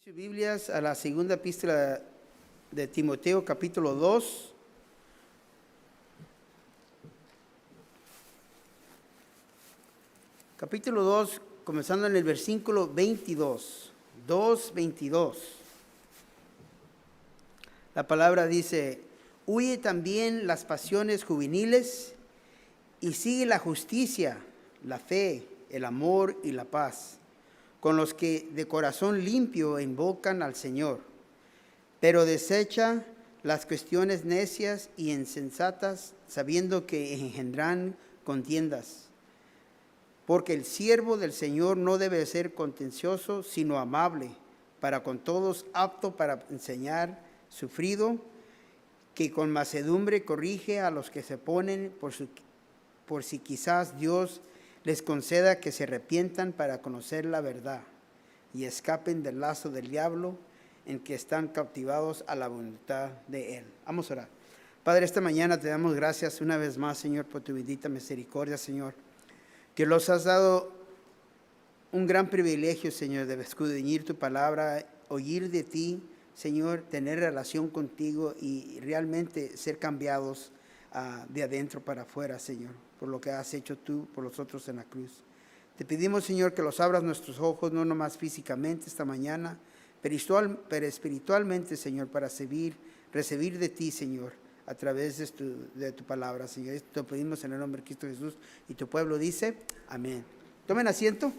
Sus Biblias a la segunda epístola de Timoteo, capítulo 2. Capítulo 2, comenzando en el versículo 22. 2:22. La palabra dice: huye también las pasiones juveniles y sigue la justicia, la fe, el amor y la paz, con los que de corazón limpio invocan al Señor, pero desecha las cuestiones necias y insensatas, sabiendo que engendran contiendas. Porque el siervo del Señor no debe ser contencioso, sino amable, para con todos, apto para enseñar, sufrido, que con mansedumbre corrige a los que se oponen, por si quizás Dios les conceda que se arrepientan para conocer la verdad y escapen del lazo del diablo en que están cautivados a la voluntad de Él. Vamos a orar. Padre, esta mañana te damos gracias una vez más, Señor, por tu bendita misericordia, Señor, que nos has dado un gran privilegio, Señor, de escudriñar tu palabra, oír de ti, Señor, tener relación contigo y realmente ser cambiados de adentro para afuera, Señor, por lo que has hecho tú por nosotros en la cruz. Te pedimos, Señor, que los abras nuestros ojos, no nomás físicamente esta mañana, pero espiritualmente, Señor, para recibir de ti, Señor, a través de tu palabra, Señor. Esto te pedimos en el nombre de Cristo Jesús, y tu pueblo dice, amén. Tomen asiento.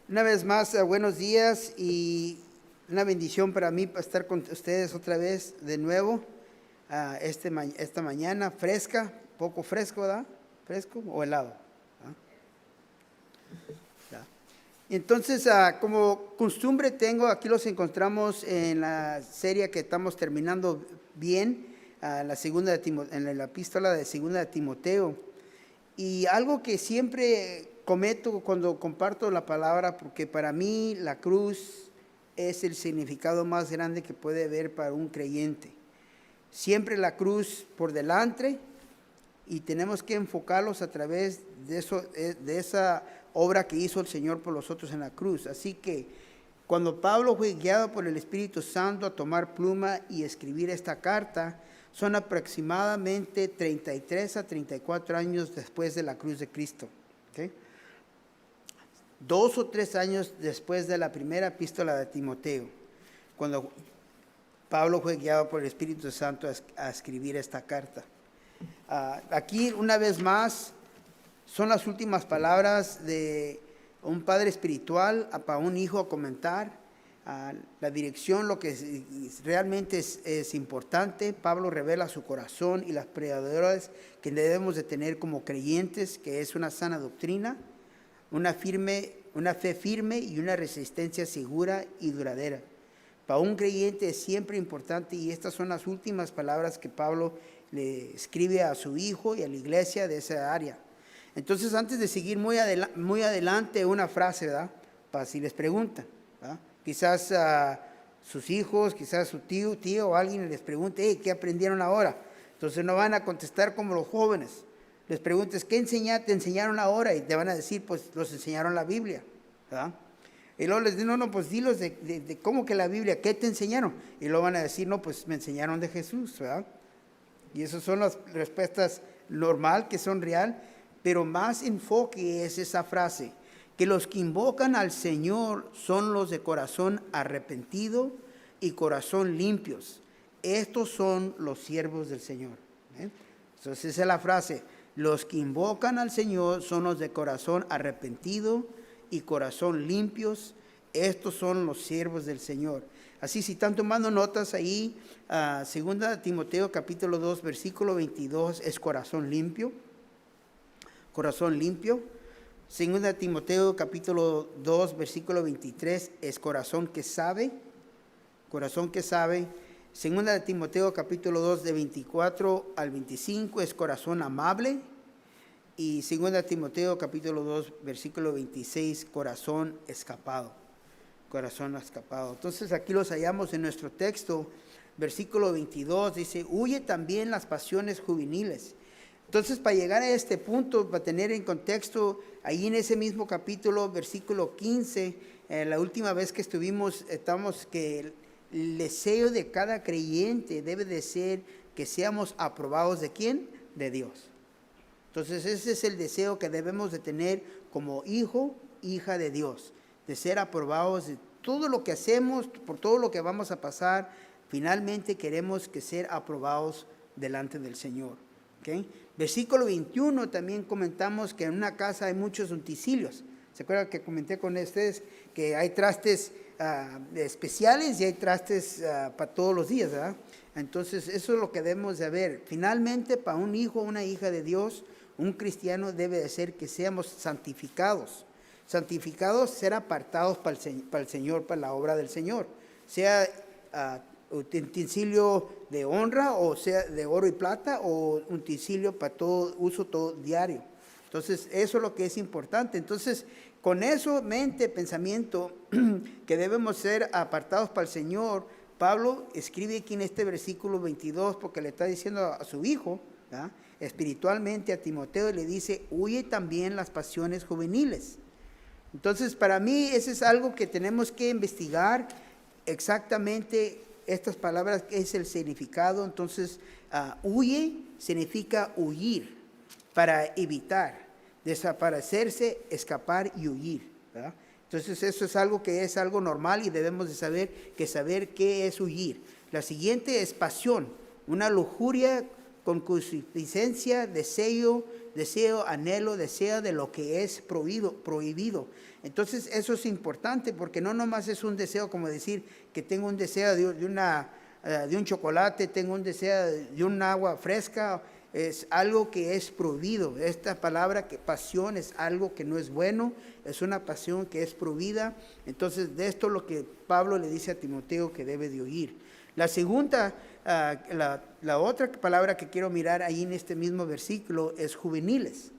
Una vez más, buenos días y una bendición para mí estar con ustedes otra vez de nuevo esta mañana fresca, poco fresco, ¿verdad? ¿Fresco o helado? ¿Ah? Entonces, como costumbre tengo, aquí los encontramos en la serie que estamos terminando bien, en la epístola de segunda de Timoteo. Y algo que siempre cometo cuando comparto la palabra, porque para mí la cruz es el significado más grande que puede haber para un creyente. Siempre la cruz por delante, y tenemos que enfocarlos a través de esa obra que hizo el Señor por nosotros en la cruz. Así que cuando Pablo fue guiado por el Espíritu Santo a tomar pluma y escribir esta carta, son aproximadamente 33 a 34 años después de la cruz de Cristo. ¿Okay? 2 o 3 años después de la primera epístola de Timoteo, cuando Pablo fue guiado por el Espíritu Santo a escribir esta carta. Aquí, una vez más, son las últimas palabras de un padre espiritual para un hijo a comentar la dirección, lo que realmente es importante. Pablo revela su corazón y las prioridades que debemos de tener como creyentes, que es una sana doctrina, una fe firme y una resistencia segura y duradera. Para un creyente es siempre importante, y estas son las últimas palabras que Pablo le escribe a su hijo y a la iglesia de esa área. Entonces, antes de seguir muy adelante, una frase, ¿verdad? Para si les preguntan, ¿verdad? Quizás a sus hijos, quizás a su tío o alguien les pregunte, ¿qué aprendieron ahora? Entonces no van a contestar como los jóvenes. Les preguntes, ¿qué te enseñaron ahora? Y te van a decir, pues los enseñaron la Biblia, ¿verdad? Y luego les dicen, no, pues dilos de cómo que la Biblia, ¿qué te enseñaron? Y luego van a decir, no, pues me enseñaron de Jesús, ¿verdad? Y esas son las respuestas normal, que son real, pero más enfoque es esa frase, que los que invocan al Señor son los de corazón arrepentido y corazón limpios. Estos son los siervos del Señor. Entonces esa es la frase, los que invocan al Señor son los de corazón arrepentido y corazón limpios. Estos son los siervos del Señor. Así, si están tomando notas ahí, segunda Timoteo capítulo 2, versículo 22 es corazón limpio. Corazón limpio. Segunda Timoteo capítulo 2, versículo 23 es corazón que sabe. Corazón que sabe. Segunda de Timoteo capítulo 2 de 24 al 25 es corazón amable. Y segunda Timoteo capítulo 2 versículo 26, corazón escapado. Corazón escapado. Entonces aquí los hallamos en nuestro texto, versículo 22, dice, huye también las pasiones juveniles. Entonces, para llegar a este punto, para tener en contexto, ahí en ese mismo capítulo, versículo 15, la última vez que estamos que el deseo de cada creyente debe de ser que seamos aprobados ¿de quién? De Dios. Entonces, ese es el deseo que debemos de tener como hijo, hija de Dios, de ser aprobados de todo lo que hacemos, por todo lo que vamos a pasar. Finalmente queremos que ser aprobados delante del Señor. ¿Okay? Versículo 21 también comentamos que en una casa hay muchos utensilios. ¿Se acuerdan que comenté con ustedes que hay trastes especiales y hay trastes para todos los días, ¿verdad? Entonces eso es lo que debemos de ver. Finalmente, para un hijo o una hija de Dios, un cristiano debe de ser que seamos santificados. Santificados, ser apartados para el Señor, para la obra del Señor. Sea utensilio de honra, o sea de oro y plata, o utensilio para todo uso, todo diario. Entonces, eso es lo que es importante. Entonces, con eso, mente, pensamiento, que debemos ser apartados para el Señor, Pablo escribe aquí en este versículo 22, porque le está diciendo a su hijo, ¿verdad?, espiritualmente a Timoteo, y le dice, huye también las pasiones juveniles. Entonces, para mí, eso es algo que tenemos que investigar exactamente estas palabras, que es el significado. Entonces, huye significa huir, para evitar, desaparecerse, escapar y huir, ¿verdad? Entonces, eso es algo que es algo normal y debemos de saber qué es huir. La siguiente es pasión, una lujuria, concupiscencia, deseo, anhelo, deseo de lo que es prohibido. Entonces, eso es importante, porque no nomás es un deseo, como decir que tengo un deseo de un chocolate, tengo un deseo de un agua fresca. Es algo que es prohibido. Esta palabra, que pasión, es algo que no es bueno, es una pasión que es prohibida. Entonces, de esto es lo que Pablo le dice a Timoteo que debe de oír. La segunda, la otra palabra que quiero mirar ahí en este mismo versículo es juveniles.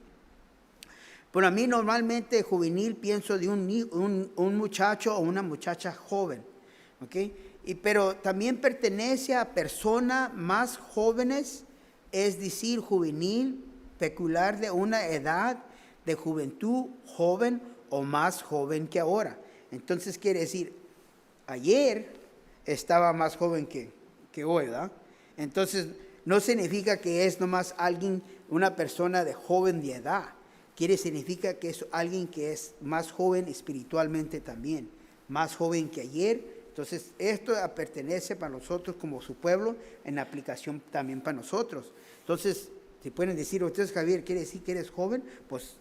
Por a mí normalmente juvenil pienso de un muchacho o una muchacha joven, ¿ok? Pero también pertenece a personas más jóvenes, es decir, juvenil, peculiar de una edad de juventud joven o más joven que ahora. Entonces quiere decir, ayer estaba más joven que hoy, ¿verdad? Entonces no significa que es nomás alguien, una persona de joven de edad. Significa que es alguien que es más joven espiritualmente también, más joven que ayer. Entonces, esto pertenece para nosotros como su pueblo, en aplicación también para nosotros. Entonces, si pueden decir, ustedes, Javier, ¿quiere decir que eres joven? Pues,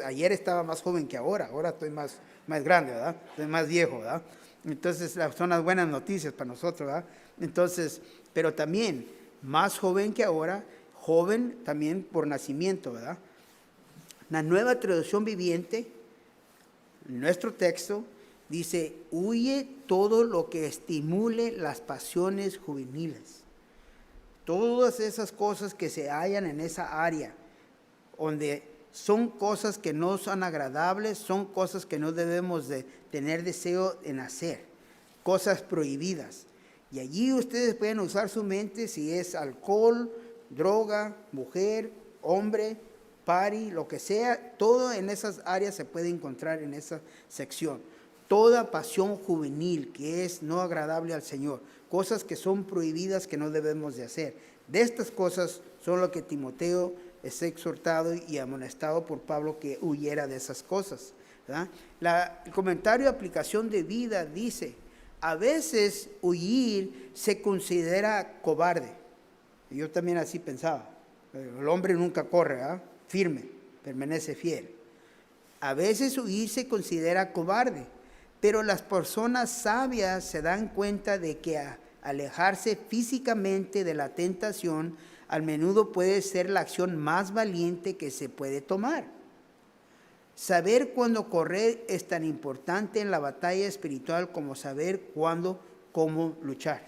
ayer estaba más joven que ahora estoy más grande, ¿verdad? Estoy más viejo, ¿verdad? Entonces, son las buenas noticias para nosotros, ¿verdad? Entonces, pero también, más joven que ahora, joven también por nacimiento, ¿verdad? La Nueva Traducción Viviente, nuestro texto, dice, huye todo lo que estimule las pasiones juveniles. Todas esas cosas que se hallan en esa área, donde son cosas que no son agradables, son cosas que no debemos de tener deseo en hacer, cosas prohibidas. Y allí ustedes pueden usar su mente, si es alcohol, droga, mujer, hombre, party, lo que sea, todo en esas áreas se puede encontrar en esa sección. Toda pasión juvenil que es no agradable al Señor, cosas que son prohibidas que no debemos de hacer. De estas cosas son lo que Timoteo es exhortado y amonestado por Pablo que huyera de esas cosas, ¿verdad? El comentario de aplicación de vida dice, a veces huir se considera cobarde. Yo también así pensaba. El hombre nunca corre, ¿verdad? Firme, permanece fiel. A veces huir se considera cobarde, pero las personas sabias se dan cuenta de que alejarse físicamente de la tentación a menudo puede ser la acción más valiente que se puede tomar. Saber cuándo correr es tan importante en la batalla espiritual como saber cuándo, cómo luchar.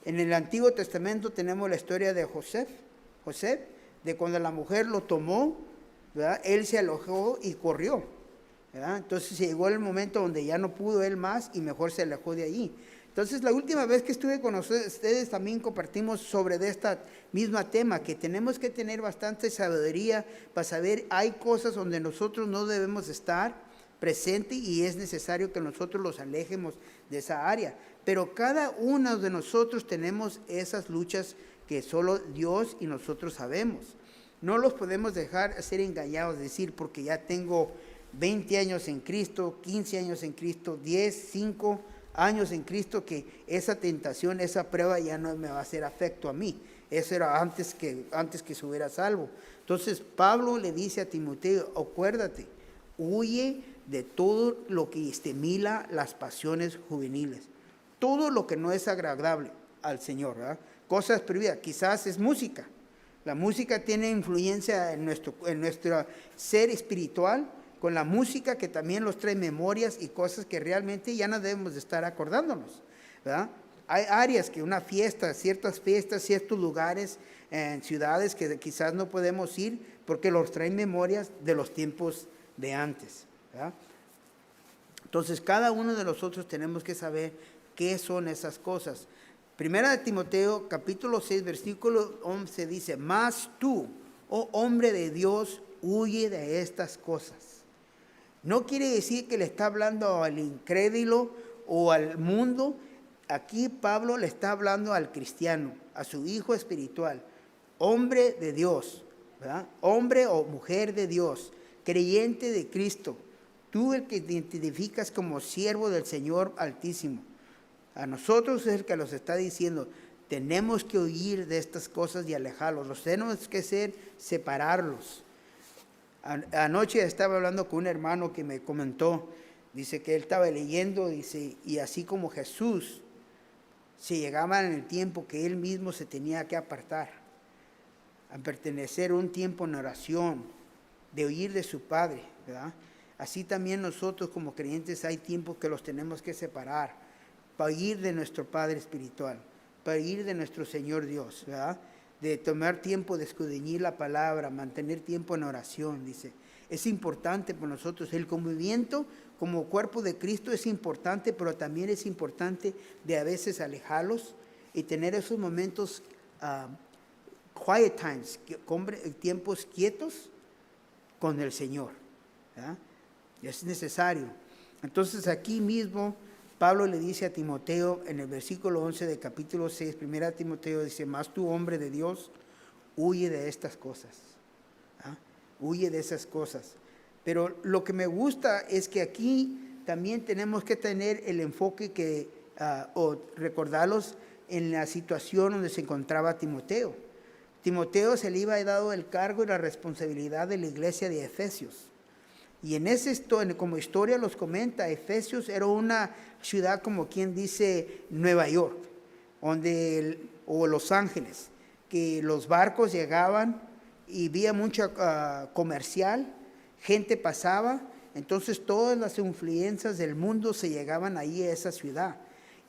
En el Antiguo Testamento tenemos la historia de José, de cuando la mujer lo tomó, ¿verdad? Él se alejó y corrió, ¿verdad? Entonces llegó el momento donde ya no pudo él más y mejor se alejó de allí. Entonces, la última vez que estuve con ustedes también compartimos sobre de esta misma tema, que tenemos que tener bastante sabiduría para saber, hay cosas donde nosotros no debemos estar presentes y es necesario que nosotros los alejemos de esa área. Pero cada uno de nosotros tenemos esas luchas que solo Dios y nosotros sabemos. No los podemos dejar ser engañados, decir, porque ya tengo 20 años en Cristo, 15 años en Cristo, 10, 5 años en Cristo, que esa tentación, esa prueba ya no me va a hacer afecto a mí. Eso era antes que se hubiera salvo. Entonces Pablo le dice a Timoteo, acuérdate, huye de todo lo que estimula las pasiones juveniles, todo lo que no es agradable al Señor, ¿verdad? Cosas prohibidas, quizás es música. La música tiene influencia en nuestro ser espiritual, con la música que también nos trae memorias y cosas que realmente ya no debemos de estar acordándonos, ¿verdad? Hay áreas que una fiesta, ciertas fiestas, ciertos lugares en ciudades que quizás no podemos ir porque los traen memorias de los tiempos de antes, ¿verdad? Entonces cada uno de nosotros tenemos que saber qué son esas cosas. Primera de Timoteo, capítulo 6, versículo 11 dice, mas tú, oh hombre de Dios, huye de estas cosas. No quiere decir que le está hablando al incrédulo o al mundo. Aquí Pablo le está hablando al cristiano, a su hijo espiritual, hombre de Dios, ¿verdad? Hombre o mujer de Dios, creyente de Cristo. Tú el que te identificas como siervo del Señor Altísimo. A nosotros es el que nos está diciendo, tenemos que huir de estas cosas y alejarlos. Los tenemos que hacer, separarlos. Anoche estaba hablando con un hermano que me comentó, dice que él estaba leyendo, dice, y así como Jesús se llegaba en el tiempo que él mismo se tenía que apartar, a pertenecer a un tiempo en oración, de huir de su Padre, ¿verdad? Así también nosotros como creyentes hay tiempos que los tenemos que separar, para huir de nuestro Padre espiritual, para huir de nuestro Señor Dios, ¿verdad? De tomar tiempo de escudriñar la palabra, mantener tiempo en oración, dice. Es importante para nosotros. El convivimiento como cuerpo de Cristo es importante, pero también es importante de a veces alejarlos y tener esos momentos, quiet times, tiempos quietos con el Señor, ¿verdad? Es necesario. Entonces aquí mismo Pablo le dice a Timoteo en el versículo 11 del capítulo 6, primera Timoteo dice, mas tú hombre de Dios, huye de estas cosas, ¿ah? Huye de esas cosas. Pero lo que me gusta es que aquí también tenemos que tener el enfoque o recordarlos en la situación donde se encontraba Timoteo. Timoteo se le iba dado el cargo y la responsabilidad de la iglesia de Efesios. Y en como historia los comenta, Efesios era una ciudad como quien dice Nueva York, o Los Ángeles, que los barcos llegaban y había mucha comercial, gente pasaba, entonces todas las influencias del mundo se llegaban ahí a esa ciudad.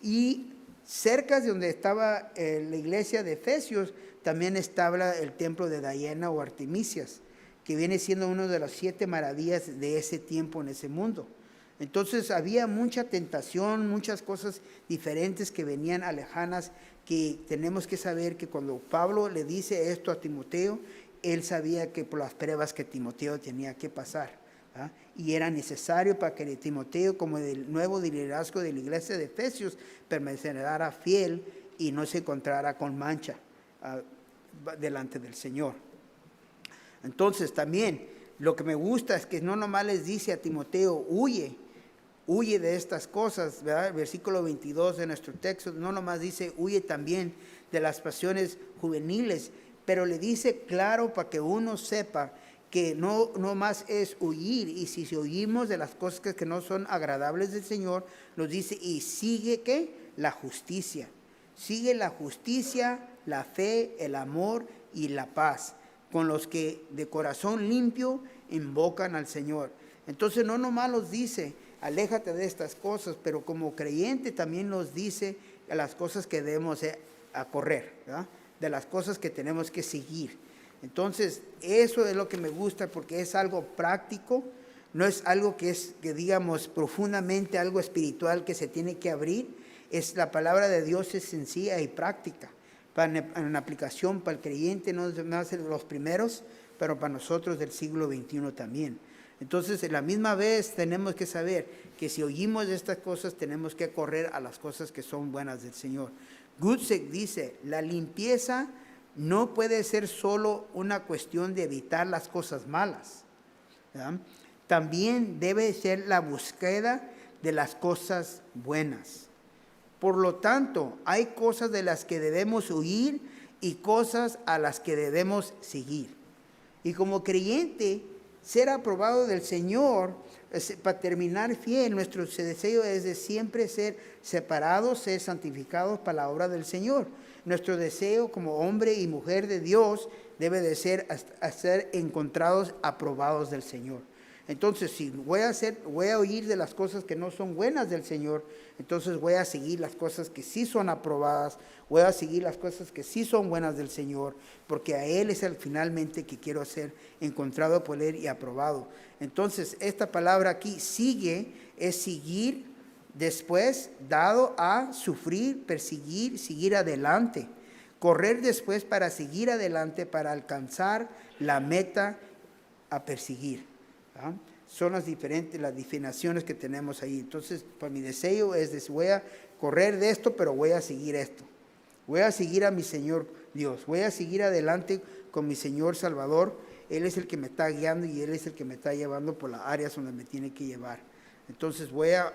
Y cerca de donde estaba la iglesia de Efesios, también estaba el templo de Diana o Artemisias, que viene siendo una de las 7 maravillas de ese tiempo en ese mundo. Entonces había mucha tentación, muchas cosas diferentes que venían lejanas, que tenemos que saber que cuando Pablo le dice esto a Timoteo, él sabía que por las pruebas que Timoteo tenía que pasar, ¿ah? Y era necesario para que Timoteo, como el nuevo liderazgo de la iglesia de Efesios, permaneciera fiel y no se encontrara con mancha delante del Señor. Entonces también lo que me gusta es que no nomás les dice a Timoteo, huye de estas cosas, ¿verdad? El versículo 22 de nuestro texto no nomás dice, huye también de las pasiones juveniles, pero le dice claro para que uno sepa que no más es huir, y si huimos de las cosas que no son agradables del Señor, nos dice, y sigue ¿qué? La justicia. Sigue la justicia, la fe, el amor y la paz, con los que de corazón limpio invocan al Señor. Entonces no nomás los dice, aléjate de estas cosas, pero como creyente también nos dice las cosas que debemos correr, ¿verdad? De las cosas que tenemos que seguir. Entonces eso es lo que me gusta, porque es algo práctico, no es algo que digamos profundamente algo espiritual que se tiene que abrir, La palabra de Dios es sencilla y práctica. En aplicación para el creyente, no más los primeros, pero para nosotros del siglo XXI también. Entonces, a la misma vez tenemos que saber que si oímos de estas cosas, tenemos que correr a las cosas que son buenas del Señor. Gutzek dice, la limpieza no puede ser solo una cuestión de evitar las cosas malas, ¿verdad? También debe ser la búsqueda de las cosas buenas. Por lo tanto, hay cosas de las que debemos huir y cosas a las que debemos seguir. Y como creyente, ser aprobado del Señor, para terminar fiel, nuestro deseo es de siempre ser separados, ser santificados para la obra del Señor. Nuestro deseo como hombre y mujer de Dios debe de ser encontrados aprobados del Señor. Entonces, si voy a huir de las cosas que no son buenas del Señor, entonces voy a seguir las cosas que sí son aprobadas, voy a seguir las cosas que sí son buenas del Señor, porque a Él es el finalmente que quiero ser encontrado por Él y aprobado. Entonces, esta palabra aquí, sigue, es seguir después, dado a sufrir, perseguir, seguir adelante. Correr después para seguir adelante, para alcanzar la meta a perseguir. ¿Ah? Son las definiciones que tenemos ahí. Entonces, para mi deseo es voy a correr de esto, pero voy a seguir esto. Voy a seguir a mi Señor Dios. Voy a seguir adelante con mi Señor Salvador. Él es el que me está guiando y Él es el que me está llevando por las áreas donde me tiene que llevar. Entonces, voy a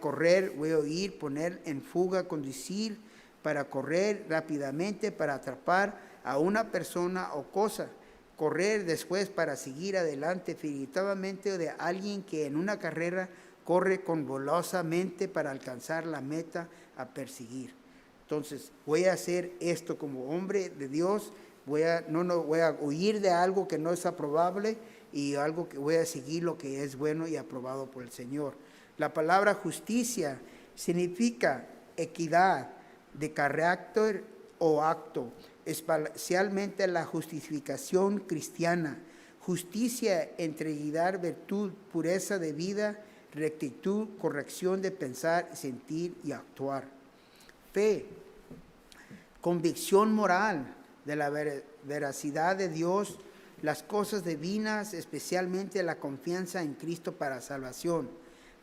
correr, voy a oír, poner en fuga, conducir, para correr rápidamente, para atrapar a una persona o cosa. Correr después para seguir adelante definitivamente de alguien que en una carrera corre con golosamente para alcanzar la meta a perseguir. Entonces, voy a hacer esto como hombre de Dios, voy a huir de algo que no es aprobable y algo que voy a seguir lo que es bueno y aprobado por el Señor. La palabra justicia significa equidad de carácter o acto, especialmente la justificación cristiana, justicia, integridad, virtud, pureza de vida, rectitud, corrección de pensar, sentir y actuar. Fe, convicción moral de la veracidad de Dios, las cosas divinas, especialmente la confianza en Cristo para salvación.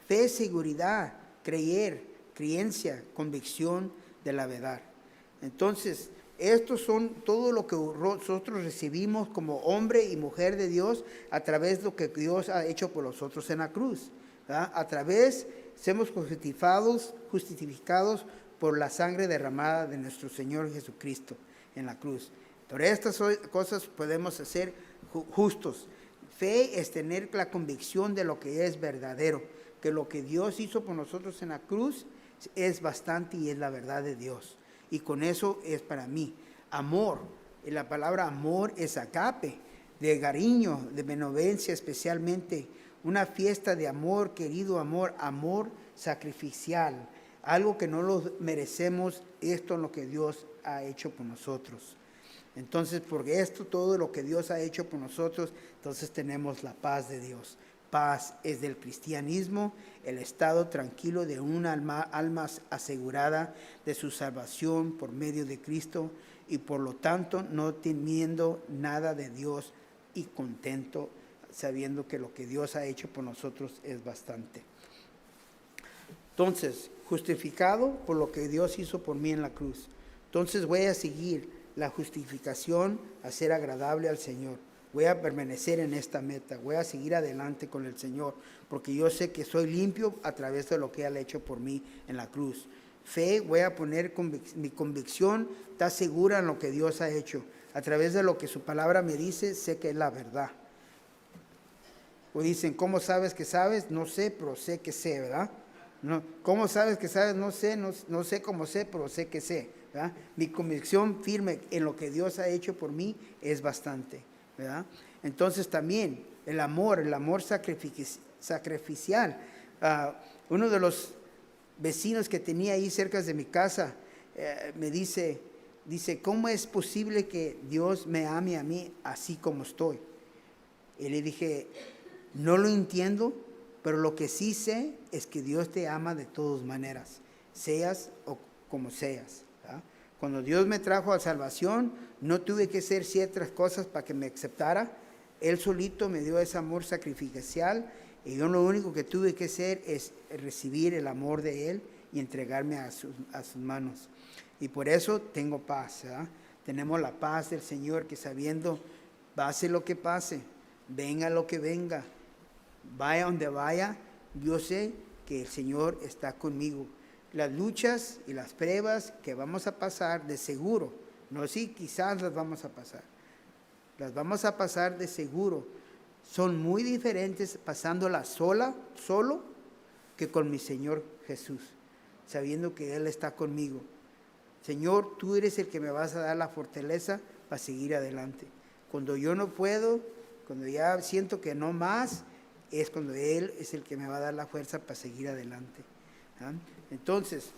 Fe, seguridad, creer, creencia, convicción de la verdad. Entonces, estos son todo lo que nosotros recibimos como hombre y mujer de Dios a través de lo que Dios ha hecho por nosotros en la cruz, ¿verdad? A través, somos justificados por la sangre derramada de nuestro Señor Jesucristo en la cruz. Por estas cosas podemos ser justos. Fe es tener la convicción de lo que es verdadero, que lo que Dios hizo por nosotros en la cruz es bastante y es la verdad de Dios. Y con eso es para mí. Amor, y la palabra amor es agape, de cariño, de benevolencia especialmente. Una fiesta de amor, querido amor, amor sacrificial. Algo que no lo merecemos, esto es lo que Dios ha hecho por nosotros. Entonces, porque esto, todo lo que Dios ha hecho por nosotros, entonces tenemos la paz de Dios. Paz es del cristianismo, el estado tranquilo de una alma asegurada de su salvación por medio de Cristo y por lo tanto no temiendo nada de Dios y contento sabiendo que lo que Dios ha hecho por nosotros es bastante. Entonces, justificado por lo que Dios hizo por mí en la cruz. Entonces voy a seguir la justificación a ser agradable al Señor. Voy a permanecer en esta meta, voy a seguir adelante con el Señor, porque yo sé que soy limpio a través de lo que Él ha hecho por mí en la cruz. Fe, voy a poner mi convicción, está segura en lo que Dios ha hecho. A través de lo que su palabra me dice, sé que es la verdad. O dicen, ¿cómo sabes que sabes? No sé, pero sé que sé, ¿verdad? No, ¿cómo sabes que sabes? No sé cómo sé, pero sé que sé, ¿verdad? Mi convicción firme en lo que Dios ha hecho por mí es bastante, ¿verdad? Entonces también el amor sacrificial. Uno de los vecinos que tenía ahí cerca de mi casa me dice, ¿cómo es posible que Dios me ame a mí así como estoy? Y le dije, no lo entiendo, pero lo que sí sé es que Dios te ama de todas maneras. seas o como seas. ¿Verdad? Cuando Dios me trajo a salvación, no tuve que hacer ciertas cosas para que me aceptara. Él solito me dio ese amor sacrificial y yo lo único que tuve que hacer es recibir el amor de Él y entregarme a sus manos. Y por eso tengo paz. ¿Verdad? Tenemos la paz del Señor, que sabiendo, pase lo que pase, venga lo que venga, vaya donde vaya, yo sé que el Señor está conmigo. Las luchas y las pruebas que vamos a pasar de seguro, no sí, quizás las vamos a pasar. Las vamos a pasar de seguro. Son muy diferentes pasándolas solo, que con mi Señor Jesús, sabiendo que Él está conmigo. Señor, tú eres el que me vas a dar la fortaleza para seguir adelante. Cuando yo no puedo, cuando ya siento que no más, es cuando Él es el que me va a dar la fuerza para seguir adelante. ¿Ah? Entonces,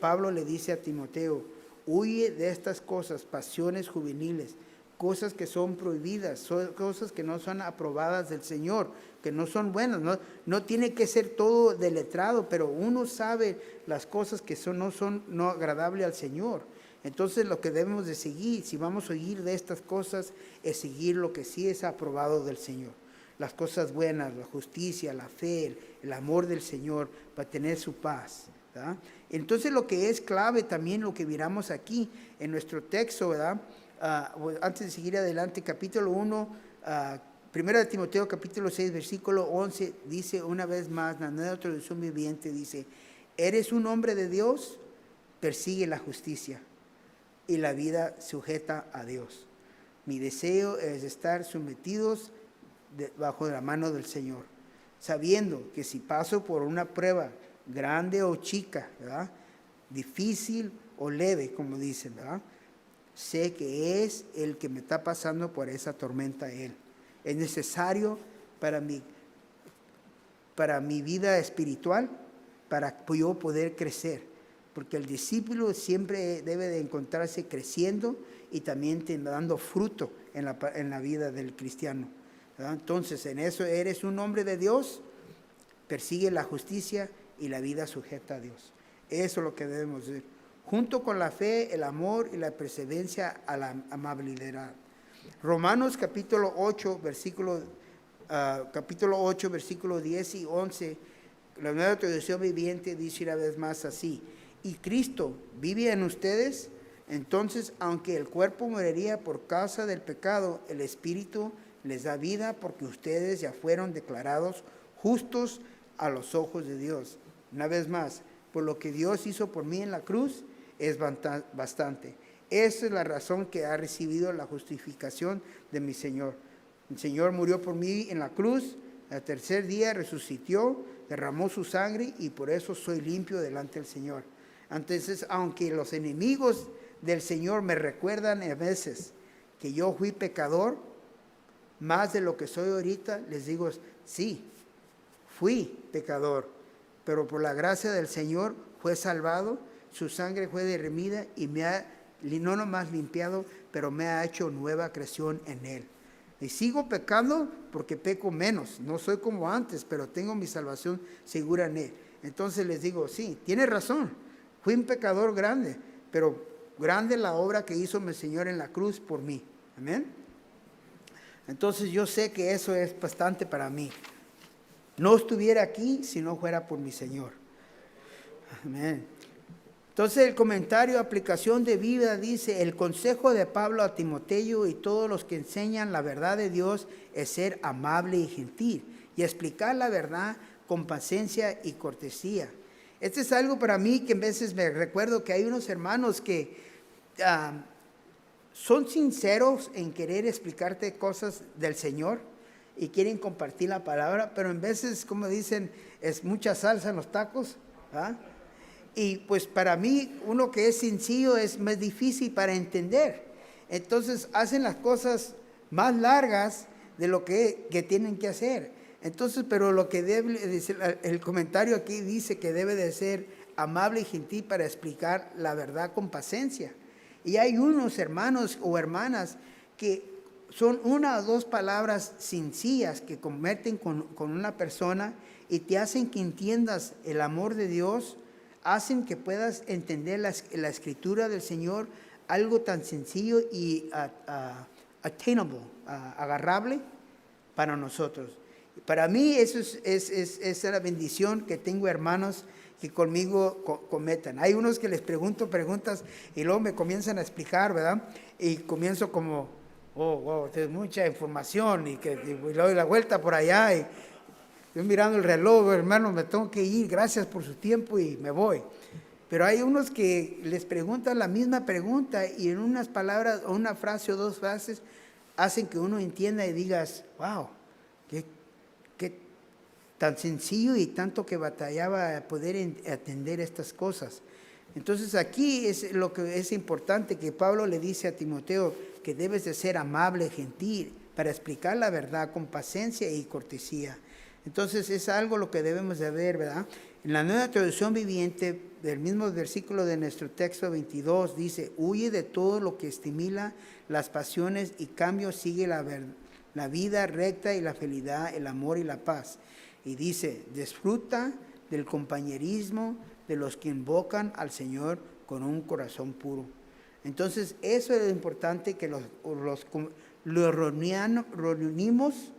Pablo le dice a Timoteo, huye de estas cosas, pasiones juveniles, cosas que son prohibidas, cosas que no son aprobadas del Señor, que no son buenas. No tiene que ser todo deletrado, pero uno sabe las cosas que no son agradables al Señor. Entonces lo que debemos de seguir, si vamos a oír de estas cosas, es seguir lo que sí es aprobado del Señor. Las cosas buenas, la justicia, la fe, el amor del Señor, para tener su paz. ¿Verdad? Entonces lo que es clave también, lo que miramos aquí en nuestro texto, ¿verdad? Antes de seguir adelante, capítulo 1, primero de Timoteo, capítulo 6, versículo 11, dice una vez más, la nueva traducción viviente, dice, ¿eres un hombre de Dios? Persigue la justicia y la vida sujeta a Dios. Mi deseo es estar sometidos bajo la mano del Señor, sabiendo que si paso por una prueba grande o chica, ¿verdad? Difícil o leve, como dicen, ¿verdad? Sé que es el que me está pasando por esa tormenta Él. Es necesario para mi vida espiritual, para yo poder crecer. Porque el discípulo siempre debe de encontrarse creciendo y también dando fruto en la vida del cristiano. ¿Verdad? Entonces, en eso eres un hombre de Dios, persigue la justicia y la vida sujeta a Dios. Eso es lo que debemos hacer. Junto con la fe, el amor y la perseverancia a la amabilidad. Romanos capítulo 8, versículo 10 y 11, la nueva traducción viviente dice una vez más así, y Cristo vive en ustedes, entonces aunque el cuerpo moriría por causa del pecado, el Espíritu les da vida porque ustedes ya fueron declarados justos a los ojos de Dios. Una vez más, por lo que Dios hizo por mí en la cruz, es bastante. Esa es la razón que ha recibido la justificación de mi Señor. El Señor murió por mí en la cruz, al tercer día resucitó, derramó su sangre y por eso soy limpio delante del Señor. Entonces, aunque los enemigos del Señor me recuerdan a veces que yo fui pecador, más de lo que soy ahorita, les digo, sí, fui pecador, pero por la gracia del Señor fue salvado, su sangre fue derramada y me ha no nomás limpiado, pero me ha hecho nueva creación en Él. Y sigo pecando porque peco menos, no soy como antes, pero tengo mi salvación segura en Él. Entonces les digo, sí, tiene razón, fui un pecador grande, pero grande la obra que hizo mi Señor en la cruz por mí. Amén. Entonces yo sé que eso es bastante para mí. No estuviera aquí si no fuera por mi Señor. Amén. Entonces el comentario, aplicación de vida, dice, el consejo de Pablo a Timoteo y todos los que enseñan la verdad de Dios es ser amable y gentil y explicar la verdad con paciencia y cortesía. Este es algo para mí que a veces me recuerdo que hay unos hermanos que son sinceros en querer explicarte cosas del Señor y quieren compartir la palabra, pero en veces, como dicen, es mucha salsa en los tacos, ¿ah? Y pues para mí, uno que es sencillo es más difícil para entender. Entonces hacen las cosas más largas de lo que tienen que hacer. Entonces, pero lo que debe decir, el comentario aquí dice que debe de ser amable y gentil para explicar la verdad con paciencia. Y hay unos hermanos o hermanas que son una o dos palabras sencillas que convierten con una persona y te hacen que entiendas el amor de Dios hacen que puedas entender la escritura del Señor, algo tan sencillo y attainable, agarrable para nosotros. Para mí eso es la bendición que tengo, hermanos que conmigo cometan. Hay unos que les pregunto preguntas y luego me comienzan a explicar, ¿verdad? Y comienzo como, oh, wow, es mucha información y le doy la vuelta por allá y estoy mirando el reloj, hermano, me tengo que ir, gracias por su tiempo y me voy. Pero hay unos que les preguntan la misma pregunta y en unas palabras o una frase o dos frases hacen que uno entienda y digas, wow, qué tan sencillo y tanto que batallaba a poder atender estas cosas. Entonces aquí es lo que es importante, que Pablo le dice a Timoteo que debes de ser amable, gentil, para explicar la verdad con paciencia y cortesía. Entonces es algo lo que debemos de ver, ¿verdad? En la Nueva Traducción Viviente, del mismo versículo de nuestro texto 22, dice, huye de todo lo que estimula las pasiones y cambio sigue la vida recta y la felicidad, el amor y la paz. Y dice, disfruta del compañerismo de los que invocan al Señor con un corazón puro. Entonces, eso es lo importante, que los reunimos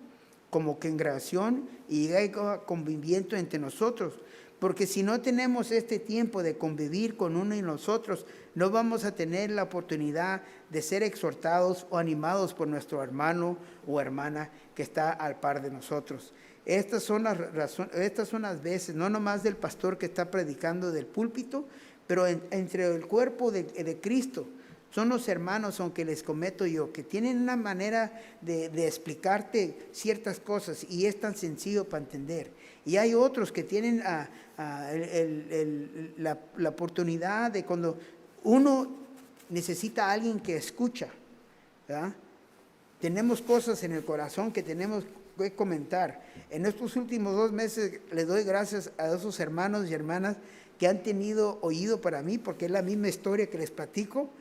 como congregación y hay convivimiento entre nosotros. Porque si no tenemos este tiempo de convivir con uno y nosotros, no vamos a tener la oportunidad de ser exhortados o animados por nuestro hermano o hermana que está al par de nosotros. Estas son las veces, no nomás del pastor que está predicando del púlpito, pero entre el cuerpo de Cristo. Son los hermanos, aunque les cometo yo, que tienen una manera de explicarte ciertas cosas y es tan sencillo para entender. Y hay otros que tienen la oportunidad de cuando uno necesita a alguien que escucha, ¿verdad? Tenemos cosas en el corazón que tenemos que comentar. En estos últimos 2 meses le doy gracias a esos hermanos y hermanas que han tenido oído para mí, porque es la misma historia que les platico.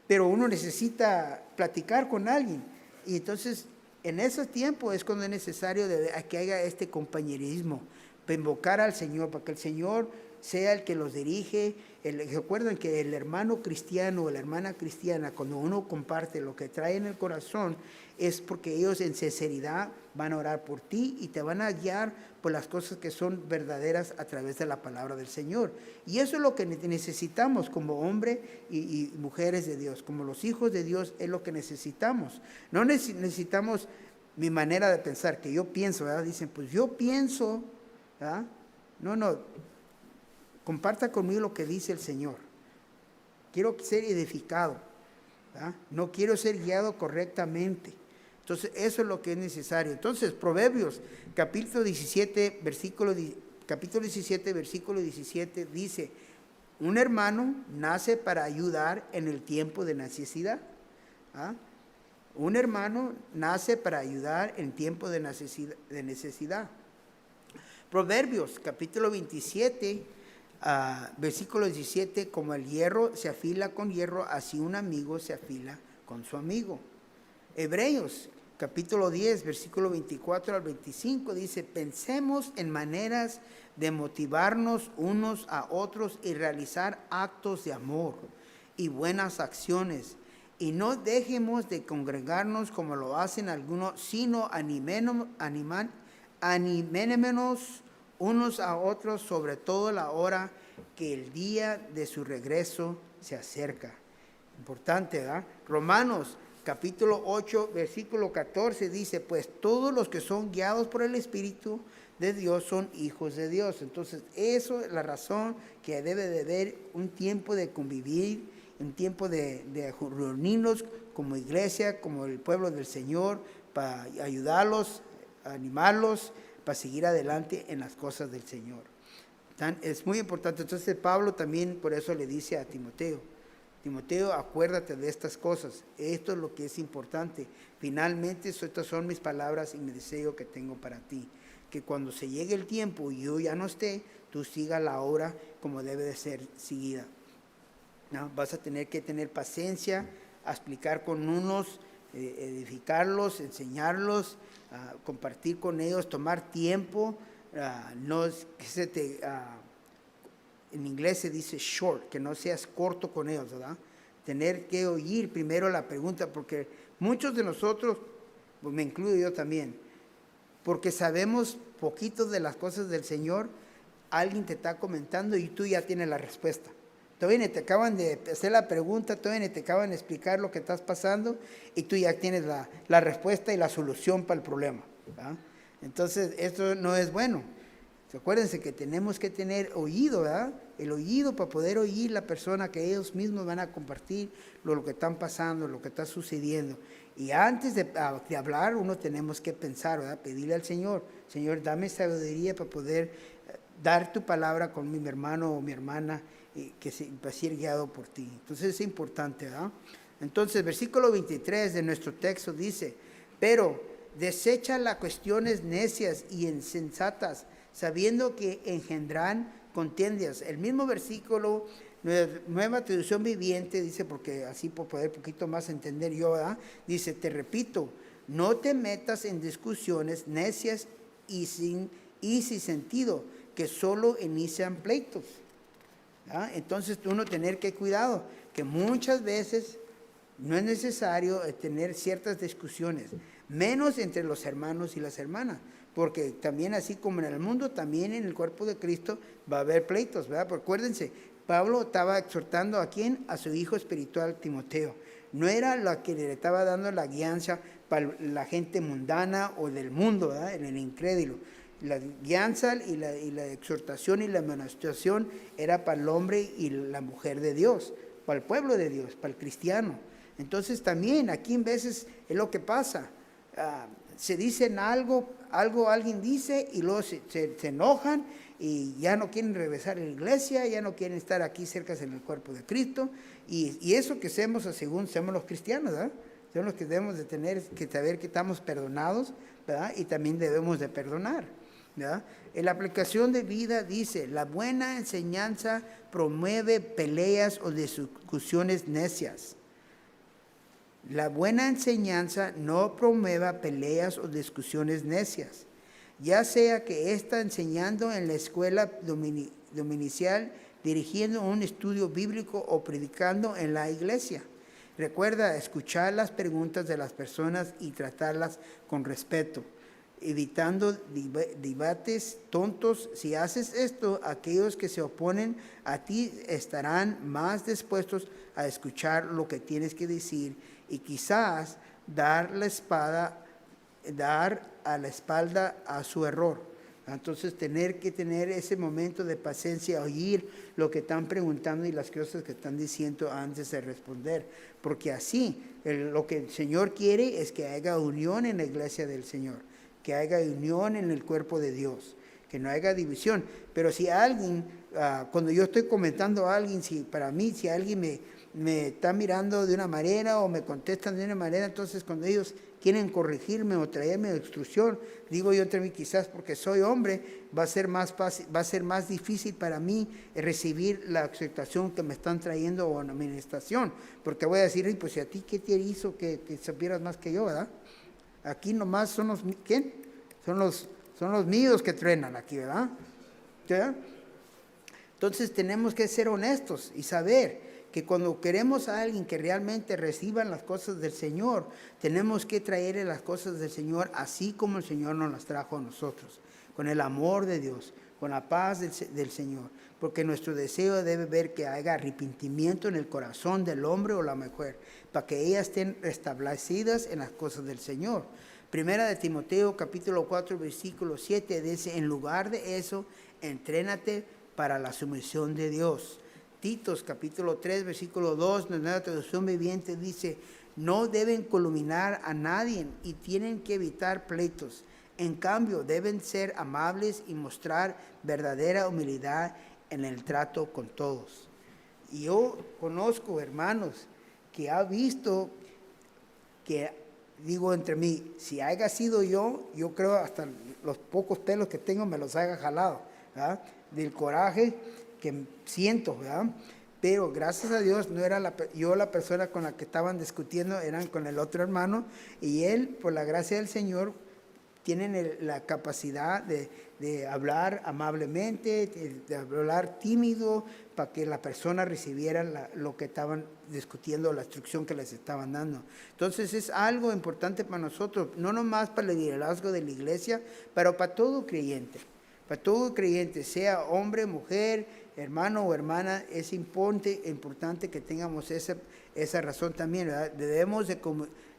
Pero uno necesita platicar con alguien y entonces en ese tiempo es cuando es necesario que haya este compañerismo para invocar al Señor, para que el Señor sea el que los dirige. Recuerden que el hermano cristiano o la hermana cristiana, cuando uno comparte lo que trae en el corazón, es porque ellos en sinceridad van a orar por ti y te van a guiar por las cosas que son verdaderas a través de la palabra del Señor. Y eso es lo que necesitamos como hombres y mujeres de Dios, como los hijos de Dios, es lo que necesitamos. No necesitamos mi manera de pensar, que yo pienso, ¿verdad? Dicen, pues yo pienso, ¿verdad? No, comparta conmigo lo que dice el Señor. Quiero ser edificado, ¿verdad? No quiero ser guiado correctamente. Entonces, eso es lo que es necesario. Entonces, Proverbios, capítulo 17, versículo 17, dice, un hermano nace para ayudar en el tiempo de necesidad. ¿Ah? Un hermano nace para ayudar en tiempo de necesidad. Proverbios, capítulo 27, versículo 17, como el hierro se afila con hierro, así un amigo se afila con su amigo. Hebreos, capítulo 10, versículo 24 al 25, dice, pensemos en maneras de motivarnos unos a otros y realizar actos de amor y buenas acciones. Y no dejemos de congregarnos como lo hacen algunos, sino animémonos unos a otros, sobre todo la hora que el día de su regreso se acerca. Importante, ¿verdad? Romanos, capítulo 8, versículo 14 dice, pues todos los que son guiados por el Espíritu de Dios son hijos de Dios. Entonces, eso es la razón que debe de haber un tiempo de convivir, un tiempo de reunirnos como iglesia, como el pueblo del Señor, para ayudarlos, animarlos, para seguir adelante en las cosas del Señor. Es muy importante. Entonces, Pablo también por eso le dice a Timoteo, acuérdate de estas cosas. Esto es lo que es importante. Finalmente, estas son mis palabras y mi deseo que tengo para ti. Que cuando se llegue el tiempo y yo ya no esté, tú sigas la obra como debe de ser seguida. ¿No? Vas a tener que tener paciencia, a explicar con unos, edificarlos, enseñarlos, compartir con ellos, tomar tiempo, no que se te en inglés se dice short, que no seas corto con ellos, ¿verdad? Tener que oír primero la pregunta, porque muchos de nosotros, pues me incluyo yo también, porque sabemos poquito de las cosas del Señor, alguien te está comentando y tú ya tienes la respuesta. Todavía te acaban de hacer la pregunta, todavía te acaban de explicar lo que estás pasando y tú ya tienes la respuesta y la solución para el problema, ¿verdad? Entonces, esto no es bueno. Acuérdense que tenemos que tener oído, ¿verdad? El oído para poder oír la persona que ellos mismos van a compartir lo que están pasando, lo que está sucediendo. Y antes de hablar, uno tenemos que pensar, ¿verdad? Pedirle al Señor, Señor, dame sabiduría para poder dar tu palabra con mi hermano o mi hermana, para ser guiado por ti. Entonces es importante, ¿verdad? Entonces, versículo 23 de nuestro texto dice, pero desecha las cuestiones necias y insensatas, sabiendo que engendran contiendas. El mismo versículo, Nueva Traducción Viviente, dice, porque así por poder poquito más entender yo, ¿verdad? Dice, te repito, no te metas en discusiones necias y sin sentido, que solo inician pleitos. ¿Ah? Entonces uno tener que cuidado, que muchas veces no es necesario tener ciertas discusiones, menos entre los hermanos y las hermanas, porque también así como en el mundo, también en el cuerpo de Cristo va a haber pleitos, ¿verdad? Porque acuérdense, Pablo estaba exhortando ¿a quién? A su hijo espiritual Timoteo. No era la que le estaba dando la guianza para la gente mundana o del mundo, ¿verdad? En el incrédulo. La guianza y la exhortación y la amonestación era para el hombre y la mujer de Dios, para el pueblo de Dios, para el cristiano. Entonces también aquí en veces es lo que pasa. Se dicen algo alguien dice y luego se enojan y ya no quieren regresar a la iglesia, ya no quieren estar aquí cerca en el cuerpo de Cristo. Y eso que hacemos, según somos los cristianos, ¿verdad? Son los que debemos de tener que saber que estamos perdonados, ¿verdad? Y también debemos de perdonar, ¿verdad? En la aplicación de vida dice, la buena enseñanza promueve peleas o discusiones necias. La buena enseñanza no promueva peleas o discusiones necias, ya sea que está enseñando en la escuela dominical, dirigiendo un estudio bíblico o predicando en la iglesia. Recuerda escuchar las preguntas de las personas y tratarlas con respeto, evitando debates tontos. Si haces esto, aquellos que se oponen a ti estarán más dispuestos a escuchar lo que tienes que decir y quizás dar a la espalda a su error. Entonces tener que tener ese momento de paciencia, oír lo que están preguntando y las cosas que están diciendo antes de responder, porque así lo que el Señor quiere es que haya unión en la iglesia del Señor, que haya unión en el cuerpo de Dios, que no haya división. Pero si alguien, cuando yo estoy comentando a alguien, si alguien me está mirando de una manera o me contestan de una manera, entonces cuando ellos quieren corregirme o traerme instrucción, digo yo entre mí, quizás porque soy hombre, va a ser más fácil, va a ser más difícil para mí recibir la aceptación que me están trayendo o la administración, porque voy a decir, pues si a ti qué te hizo que supieras más que yo, ¿verdad? Aquí nomás son los, ¿quién? Son los míos que truenan aquí, ¿verdad? ¿verdad? Entonces tenemos que ser honestos y saber que cuando queremos a alguien que realmente reciban las cosas del Señor, tenemos que traerle las cosas del Señor así como el Señor nos las trajo a nosotros, con el amor de Dios, con la paz del Señor, porque nuestro deseo debe ver que haya arrepentimiento en el corazón del hombre o la mujer, para que ellas estén restablecidas en las cosas del Señor. Primera de Timoteo, capítulo 4, versículo 7, dice, en lugar de eso, entrénate para la sumisión de Dios. Titos, capítulo 3, versículo 2, en la Nueva Traducción Viviente dice, no deben calumniar a nadie y tienen que evitar pleitos. En cambio, deben ser amables y mostrar verdadera humildad en el trato con todos. Y yo conozco hermanos que ha visto que, digo entre mí, si haya sido yo creo hasta los pocos pelos que tengo me los haya jalado, ¿verdad? Del coraje que siento, ¿verdad? Pero gracias a Dios no era yo la persona con la que estaban discutiendo, eran con el otro hermano, y él, por la gracia del Señor, tienen la capacidad de hablar amablemente, de hablar tímido, para que la persona recibiera lo que estaban discutiendo, la instrucción que les estaban dando. Entonces es algo importante para nosotros, no nomás para el liderazgo de la iglesia, pero para todo creyente. Para todo creyente, sea hombre, mujer, hermano o hermana, es importante que tengamos esa razón también, ¿verdad?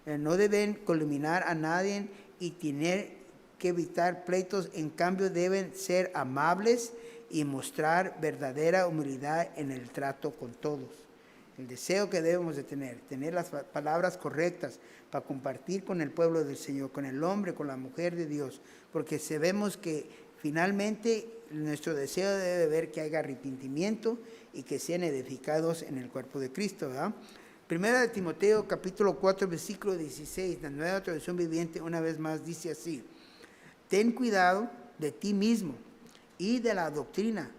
No deben calumniar a nadie y tener que evitar pleitos, en cambio deben ser amables y mostrar verdadera humildad en el trato con todos. El deseo que debemos de tener las palabras correctas para compartir con el pueblo del Señor, con el hombre, con la mujer de Dios, porque sabemos que finalmente nuestro deseo debe ver que haya arrepentimiento y que sean edificados en el cuerpo de Cristo, ¿verdad? Primera de Timoteo, capítulo 4, versículo 16, la Nueva Traducción Viviente, una vez más dice así: ten cuidado de ti mismo y de la doctrina,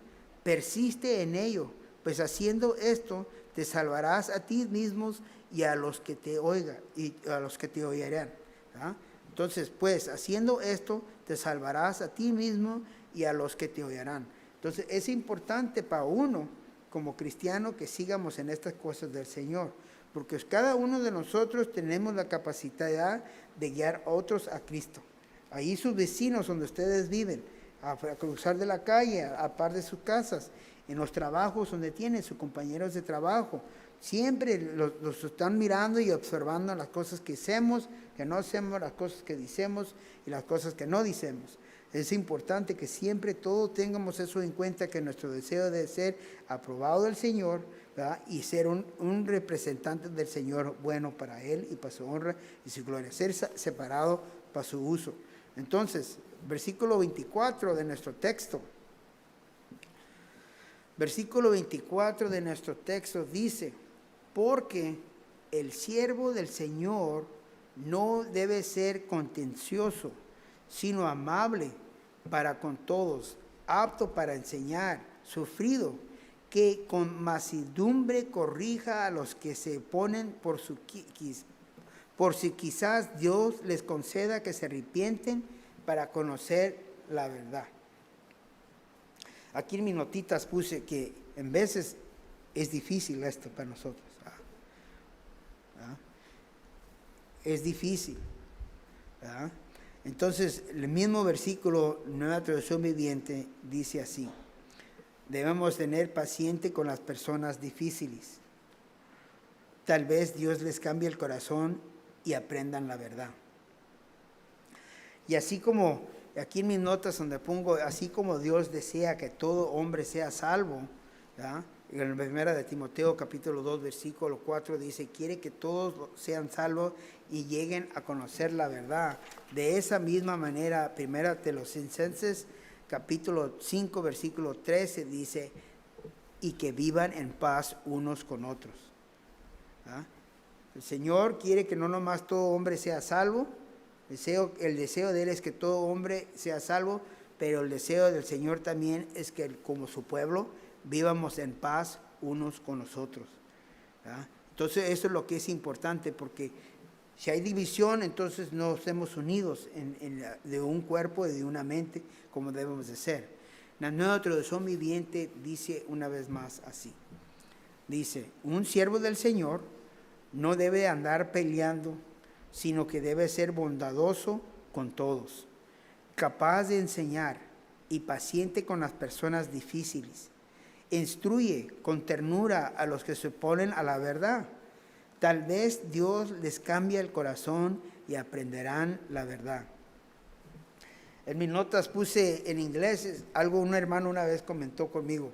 persiste en ello, pues haciendo esto te salvarás a ti mismos y a los que te oigan y a los que te oirán. ¿Ah? Entonces, pues haciendo esto te salvarás a ti mismo y a los que te oirán. Entonces, es importante para uno como cristiano que sigamos en estas cosas del Señor, porque cada uno de nosotros tenemos la capacidad de guiar a otros a Cristo. Ahí sus vecinos donde ustedes viven, a cruzar de la calle, a par de sus casas, en los trabajos donde tienen sus compañeros de trabajo, siempre los están mirando y observando las cosas que hacemos, que no hacemos, las cosas que decimos y las cosas que no decimos. Es importante que siempre todos tengamos eso en cuenta, que nuestro deseo de ser aprobado del Señor, ¿verdad? Y ser un representante del Señor bueno para Él y para su honra y su gloria, ser separado para su uso. Entonces, versículo 24 de nuestro texto. Versículo 24 de nuestro texto dice: porque el siervo del Señor no debe ser contencioso, sino amable para con todos, apto para enseñar, sufrido, que con mansedumbre corrija a los que se oponen, por si quizás Dios les conceda que se arrepienten para conocer la verdad. Aquí en mis notitas puse que en veces es difícil esto para nosotros. Es difícil. ¿Verdad? Entonces, el mismo versículo, Nueva Traducción Viviente, dice así: debemos tener paciencia con las personas difíciles. Tal vez Dios les cambie el corazón y aprendan la verdad. Y así como, aquí en mis notas donde pongo, así como Dios desea que todo hombre sea salvo, ¿verdad? En la primera de Timoteo capítulo 2 versículo 4 dice: quiere que todos sean salvos y lleguen a conocer la verdad. De esa misma manera, primera Tesalonicenses capítulo 5 versículo 13 dice: y que vivan en paz unos con otros. ¿Ah? El Señor quiere que no nomás todo hombre sea salvo. El deseo de Él es que todo hombre sea salvo, pero el deseo del Señor también es que como su pueblo vivamos en paz unos con los otros. ¿Ah? Entonces eso es lo que es importante, porque si hay división, entonces no estemos unidos de un cuerpo y de una mente como debemos de ser. La Nueva Traducción Viviente dice una vez más así. Dice: un siervo del Señor no debe andar peleando, sino que debe ser bondadoso con todos, capaz de enseñar y paciente con las personas difíciles. Instruye con ternura a los que se oponen a la verdad. Tal vez Dios les cambie el corazón y aprenderán la verdad. En mis notas puse en inglés algo un hermano una vez comentó conmigo,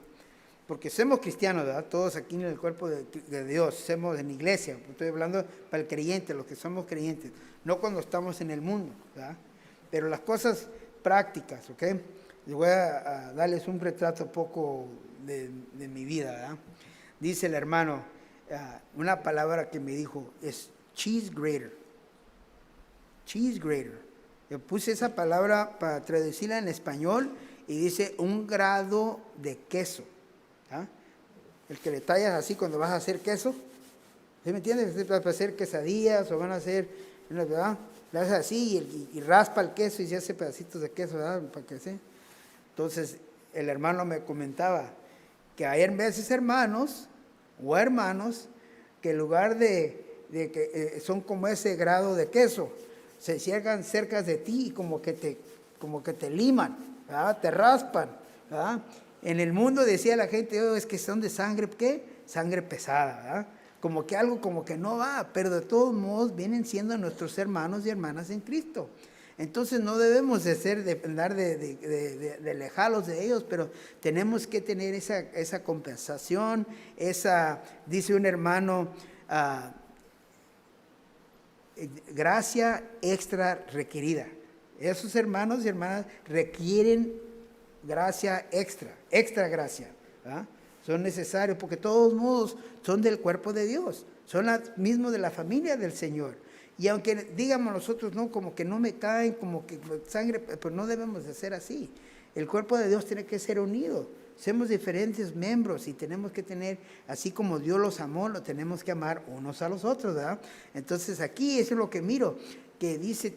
porque somos cristianos, ¿verdad? Todos aquí en el cuerpo de Dios, somos en iglesia, estoy hablando para el creyente, los que somos creyentes, no cuando estamos en el mundo, ¿verdad? Pero las cosas prácticas, ¿ok? Les voy a darles un retrato poco de mi vida, ¿verdad? Dice el hermano, una palabra que me dijo es cheese grater. Cheese grater. Yo puse esa palabra para traducirla en español y dice un grado de queso. ¿Ah? El que le tallas así cuando vas a hacer queso, ¿sí me entiendes? Para hacer quesadillas o van a hacer ¿verdad? Le hace así y raspa el queso y se hace pedacitos de queso, ¿verdad? Para que sí. Entonces, el hermano me comentaba que hay veces hermanos o hermanos que en lugar de que son como ese grado de queso, se llegan cerca de ti y como que te liman, ¿verdad? Te raspan, ¿verdad? En el mundo decía la gente, oh, es que son de sangre, ¿qué? Sangre pesada, ¿verdad? Como que algo como que no va, pero de todos modos vienen siendo nuestros hermanos y hermanas en Cristo. Entonces no debemos de andar de alejarlos de ellos, pero tenemos que tener esa compensación, dice un hermano, gracia extra requerida. Esos hermanos y hermanas requieren gracia extra gracia, ¿verdad? Son necesarios porque de todos modos son del cuerpo de Dios, son mismos de la familia del Señor. Y aunque digamos nosotros, no, como que no me caen, como que sangre, pues no debemos de ser así. El cuerpo de Dios tiene que ser unido. Somos diferentes miembros y tenemos que tener, así como Dios los amó, lo tenemos que amar unos a los otros, ¿verdad? Entonces aquí eso es lo que miro, que dice,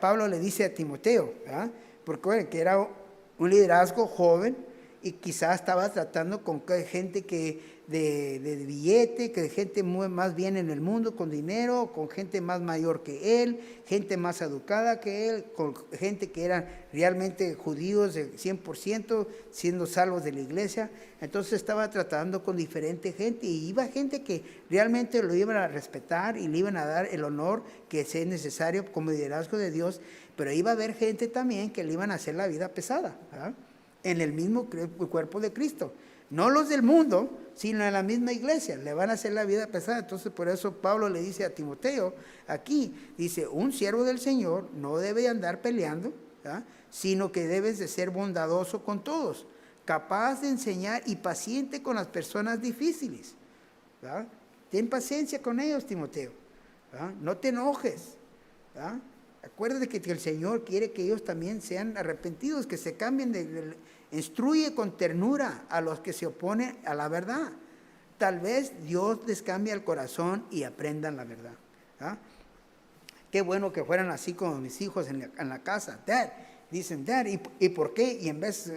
Pablo le dice a Timoteo, ¿verdad? Porque bueno, que era un liderazgo joven y quizás estaba tratando con gente que de billete, que gente más bien en el mundo con dinero, con gente más mayor que él, gente más educada que él, con gente que eran realmente judíos de 100%, siendo salvos de la iglesia. Entonces estaba tratando con diferente gente y iba gente que realmente lo iban a respetar y le iban a dar el honor que sea necesario como liderazgo de Dios, pero iba a haber gente también que le iban a hacer la vida pesada, ¿verdad? En el mismo cuerpo de Cristo. No los del mundo, sino en la misma iglesia. Le van a hacer la vida pesada. Entonces, por eso Pablo le dice a Timoteo, aquí, dice, un siervo del Señor no debe andar peleando, ¿verdad? Sino que debes de ser bondadoso con todos, capaz de enseñar y paciente con las personas difíciles, ¿verdad? Ten paciencia con ellos, Timoteo, ¿verdad? No te enojes, ¿verdad? Acuérdate que el Señor quiere que ellos también sean arrepentidos, que se cambien instruye con ternura a los que se oponen a la verdad. Tal vez Dios les cambie el corazón y aprendan la verdad. ¿Ah? Qué bueno que fueran así como mis hijos en la casa. Dad, dicen, Dad, ¿y por qué? Y en vez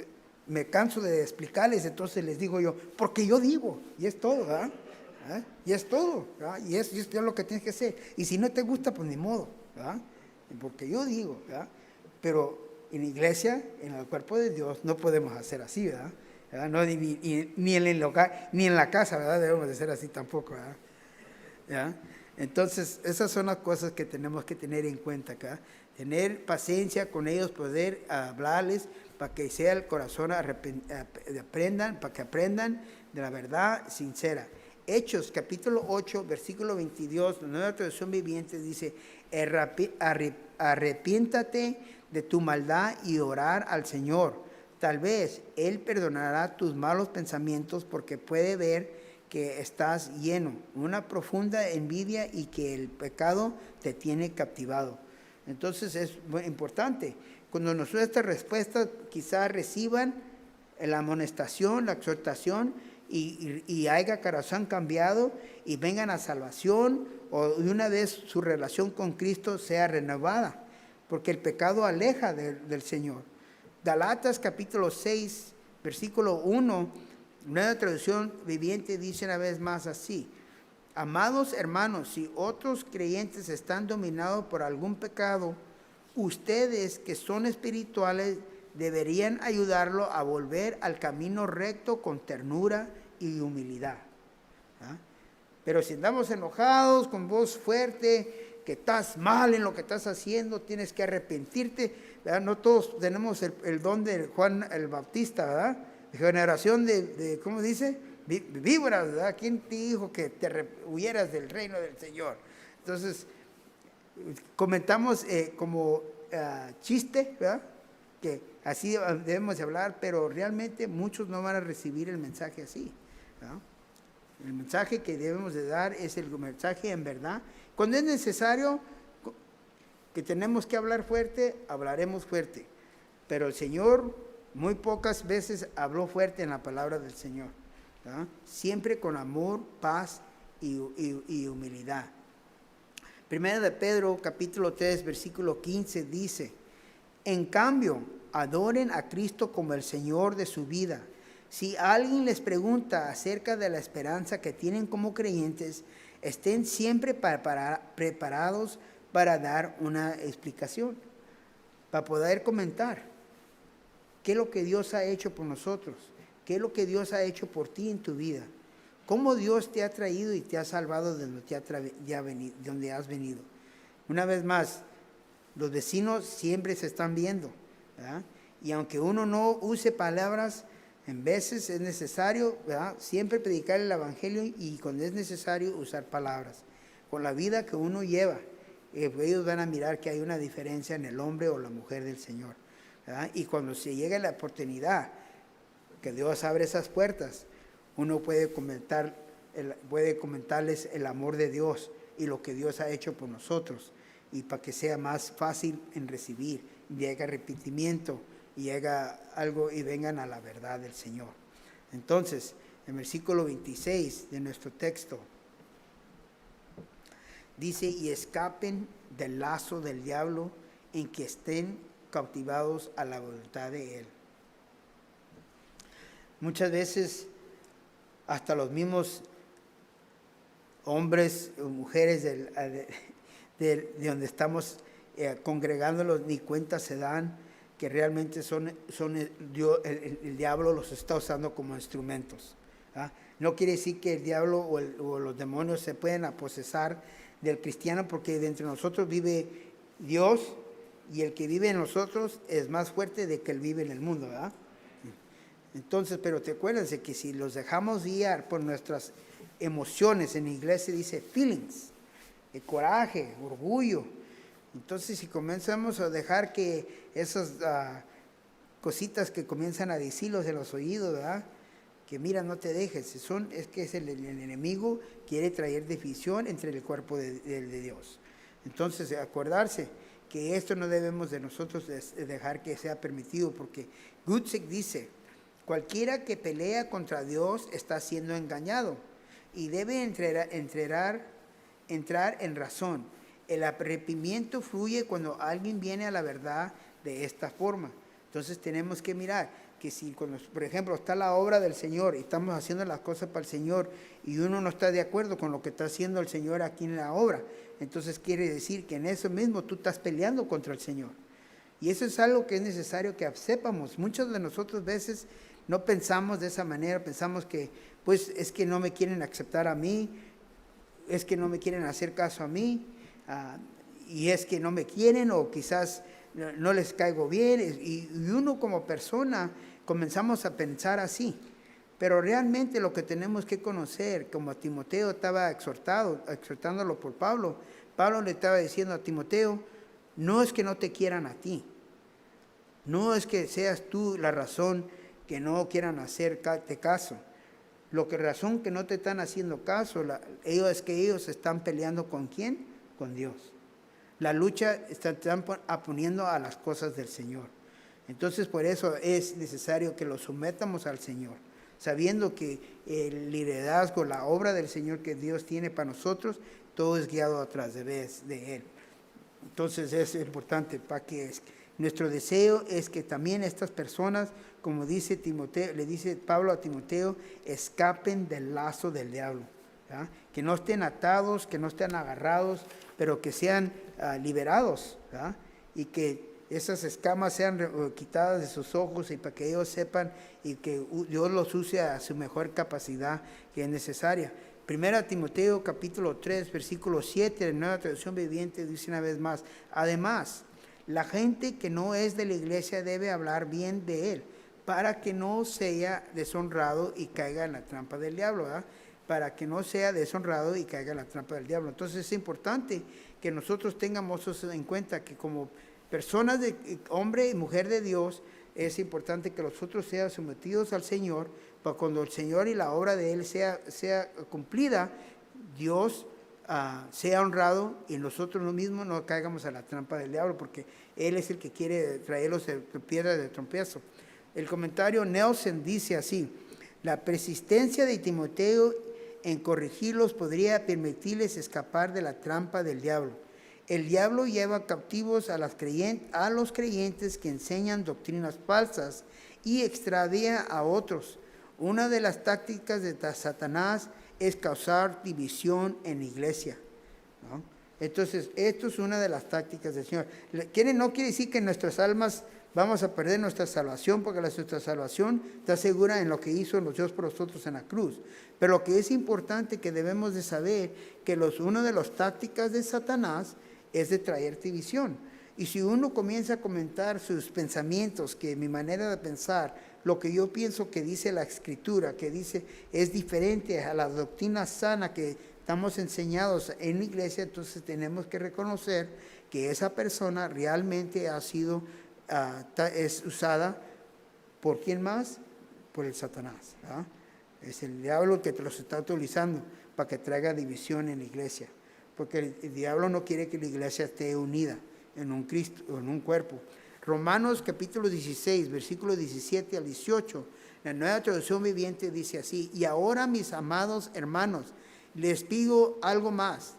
me canso de explicarles, entonces les digo yo, porque yo digo, y es todo, ¿verdad? ¿Ah? Y es todo, ¿verdad? Y es lo que tienes que hacer. Y si no te gusta, pues ni modo, ¿verdad? Porque yo digo, ¿verdad? Pero en la iglesia, en el cuerpo de Dios, no podemos hacer así, ¿verdad? No, ni en el local, ni en la casa, ¿verdad? Debemos de ser así tampoco, ¿verdad? ¿Ya? Entonces, esas son las cosas que tenemos que tener en cuenta acá. Tener paciencia con ellos, poder hablarles para que sea el corazón aprendan, para que aprendan de la verdad sincera. Hechos, capítulo 8, versículo 22, la Nueva Traducción Viviente dice, arrepiéntate de tu maldad y orar al Señor. Tal vez Él perdonará tus malos pensamientos porque puede ver que estás lleno, una profunda envidia y que el pecado te tiene captivado. Entonces es muy importante. Cuando nosotros esta respuesta quizás reciban la amonestación, la exhortación y haya corazón cambiado y vengan a salvación o de una vez su relación con Cristo sea renovada, porque el pecado aleja del Señor. Galatas capítulo 6, versículo 1, Nueva Traducción Viviente dice una vez más así: amados hermanos, si otros creyentes están dominados por algún pecado, ustedes que son espirituales deberían ayudarlo a volver al camino recto con ternura y humildad. ¿Ah? Pero si andamos enojados, con voz fuerte, que estás mal en lo que estás haciendo, tienes que arrepentirte, ¿verdad? No todos tenemos el don de Juan el Bautista, ¿verdad? Generación de ¿cómo dice? Víboras, ¿verdad? ¿Quién te dijo que te huyeras del reino del Señor? Entonces, comentamos como chiste, ¿verdad? Que así debemos de hablar, pero realmente muchos no van a recibir el mensaje así, ¿verdad? El mensaje que debemos de dar es el mensaje en verdad. Cuando es necesario que tenemos que hablar fuerte, hablaremos fuerte. Pero el Señor muy pocas veces habló fuerte en la palabra del Señor, ¿verdad? Siempre con amor, paz y humildad. Primera de Pedro, capítulo 3, versículo 15, dice: en cambio, adoren a Cristo como el Señor de su vida. Si alguien les pregunta acerca de la esperanza que tienen como creyentes, estén siempre preparados para dar una explicación, para poder comentar qué es lo que Dios ha hecho por nosotros, qué es lo que Dios ha hecho por ti en tu vida, cómo Dios te ha traído y te ha salvado de donde has venido. Una vez más, los vecinos siempre se están viendo, ¿verdad? Y aunque uno no use palabras, en veces es necesario, ¿verdad?, siempre predicar el evangelio, y cuando es necesario usar palabras. Con la vida que uno lleva, ellos van a mirar que hay una diferencia en el hombre o la mujer del Señor, ¿verdad? Y cuando se llega la oportunidad que Dios abre esas puertas, uno puede comentarles el amor de Dios y lo que Dios ha hecho por nosotros, y para que sea más fácil en recibir, llega arrepentimiento y llega algo y vengan a la verdad del Señor. Entonces, en versículo 26 de nuestro texto, dice: y escapen del lazo del diablo, en que estén cautivados a la voluntad de él. Muchas veces, hasta los mismos hombres o mujeres de donde estamos congregándolos, ni cuenta se dan que realmente el diablo los está usando como instrumentos, ¿ah? No quiere decir que el diablo o los demonios se pueden aposesar del cristiano, porque de entre nosotros vive Dios, y el que vive en nosotros es más fuerte de que el vive en el mundo, ¿verdad? Entonces, pero te acuerdas de que si los dejamos guiar por nuestras emociones, en la iglesia dice feelings, coraje, orgullo. Entonces, si comenzamos a dejar que esas cositas que comienzan a decirlos en los oídos, ¿verdad?, que mira, no te dejes, es que es el enemigo quiere traer división entre el cuerpo de Dios. Entonces, acordarse que esto no debemos de nosotros dejar que sea permitido, porque Gutzig dice: cualquiera que pelea contra Dios está siendo engañado y debe entrar en razón. El arrepentimiento fluye cuando alguien viene a la verdad de esta forma. Entonces tenemos que mirar que si, cuando, por ejemplo, está la obra del Señor y estamos haciendo las cosas para el Señor, y uno no está de acuerdo con lo que está haciendo el Señor aquí en la obra, entonces quiere decir que en eso mismo tú estás peleando contra el Señor. Y eso es algo que es necesario que sepamos. Muchos de nosotros veces no pensamos de esa manera, pensamos que pues es que no me quieren aceptar a mí, es que no me quieren hacer caso a mí, y es que no me quieren, o quizás no les caigo bien, y uno como persona comenzamos a pensar así. Pero realmente lo que tenemos que conocer, como Timoteo estaba exhortándolo por Pablo, Pablo le estaba diciendo a Timoteo: no es que no te quieran a ti, no es que seas tú la razón que no quieran hacerte caso. Razón que no te están haciendo caso, es que ellos están peleando ¿con quién? Con Dios. La lucha están poniendo a las cosas del Señor. Entonces, por eso es necesario que los sometamos al Señor, sabiendo que el liderazgo, la obra del Señor que Dios tiene para nosotros, todo es guiado a través de Él. Entonces es importante para que nuestro deseo es que también estas personas, como dice Timoteo, le dice Pablo a Timoteo, escapen del lazo del diablo, ¿verdad? Que no estén atados, que no estén agarrados, pero que sean liberados, ¿verdad? Y que esas escamas sean quitadas de sus ojos, y para que ellos sepan y que Dios los use a su mejor capacidad que es necesaria. Primera Timoteo capítulo 3, versículo 7, de Nueva Traducción Viviente, dice una vez más: además, la gente que no es de la iglesia debe hablar bien de él, para que no sea deshonrado y caiga en la trampa del diablo, ¿verdad? Para que no sea deshonrado y caiga en la trampa del diablo. Entonces es importante que nosotros tengamos eso en cuenta, que como personas de hombre y mujer de Dios, es importante que nosotros seamos sometidos al Señor, para cuando el Señor y la obra de Él sea cumplida, Dios sea honrado, y nosotros mismos no caigamos a la trampa del diablo, porque Él es el que quiere traerlos de piedra de tropiezo. El comentario Nelson dice así: la persistencia de Timoteo en corregirlos podría permitirles escapar de la trampa del diablo. El diablo lleva cautivos a los creyentes que enseñan doctrinas falsas y extravía a otros. Una de las tácticas de Satanás es causar división en la iglesia, ¿no? Entonces, esto es una de las tácticas del Señor. No quiere decir que en nuestras almas vamos a perder nuestra salvación, porque nuestra salvación está segura en lo que hizo Dios por nosotros en la cruz. Pero lo que es importante que debemos de saber, que una de las tácticas de Satanás es de traer división. Y si uno comienza a comentar sus pensamientos, que mi manera de pensar, lo que yo pienso que dice la Escritura, que dice es diferente a la doctrina sana que estamos enseñados en la iglesia, entonces tenemos que reconocer que esa persona realmente ha sido, es usada por ¿quién más? Por el Satanás, ¿verdad? Es el diablo que te los está utilizando para que traiga división en la iglesia, porque el diablo no quiere que la iglesia esté unida en un Cristo, en un cuerpo. Romanos capítulo 16, versículos 17 al 18, la Nueva Traducción Viviente dice así: y ahora, mis amados hermanos, les pido algo más.